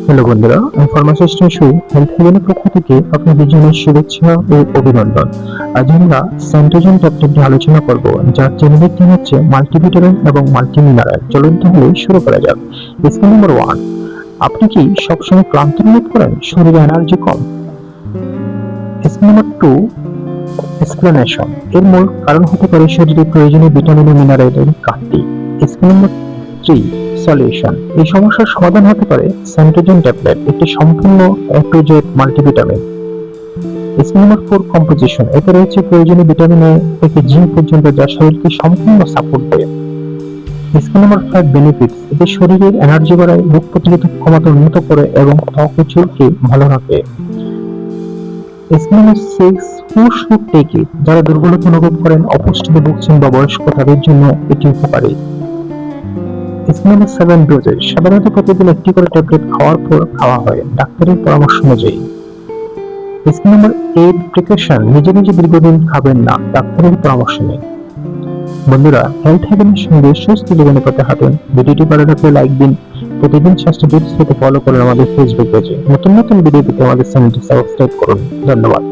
Hello বন্ধুরা, আমি pharmacist issue health হেভেনের পক্ষ থেকে আপনাদের জানাই শুভেচ্ছা ও অভিনন্দন। আজ আমরা সেন্ট্রোজেন ট্যাবলেট নিয়ে আলোচনা করব, যার জেনেরিক নাম হচ্ছে মাল্টিভিটামিন এবং মাল্টিমিনারেল। চলুন তাহলে শুরু করা যাক। স্কিম নাম্বার 1, আপনি কি সবসময় ক্লান্ত অনুভব করেন, শরীরে এনার্জি কম? Scheme number 2, explanation. এর মূল কারণ হতে পারে শরীরে প্রয়োজনীয় ভিটামিন ও মিনারেলের ঘাটতি। Scheme number 3, solution. এই সমস্যার সমাধান হতে পারে সেন্ট্রোজেন ট্যাবলেট, একটি সম্পূর্ণ A to Z multivitamin. Scheme number 4, composition. এতে রয়েছে প্রয়োজনীয় ভিটামিন এ থেকে জিঙ্ক পর্যন্ত, যা শরীরকে সম্পূর্ণ সাপোর্ট দেয়। Scheme number 5, benefits. এতে শরীরের এনার্জি বাড়ায়, রোগ প্রতিরোধক ক্ষমতা উন্নত করে এবং ত্বক ও চুলকে ভালো রাখে। Scheme number 6, who should take it. যারা দুর্বলতা অনুভব করেন, অপুষ্টিতে ভুগছেন বা বয়স্ক, তাদের জন্য এটি উপকারী। Scheme number 7, dosage. সাধারণত প্রতিদিন একটি করে ট্যাবলেট খাওয়ার পর খাওয়া হয়, ডাক্তারের পরামর্শ অনুযায়ী। Scheme number 8, precaution. নিজে নিজে দীর্ঘদিন খাবেন না, ডাক্তারের পরামর্শ নিন। বন্ধুরা, হেলথ হেভেনের সঙ্গে সুস্থ জীবনে পথে হাঁটুন। ভিডিওটি ভালো লাগলে লাইক দিন। প্রতিদিন স্বাস্থ্য টিপস পেতে ফলো করুন আমাদের ফেসবুক পেজে। নতুন নতুন ভিডিও পেতে আমাদের চ্যানেলটি সাবস্ক্রাইব করুন। ধন্যবাদ।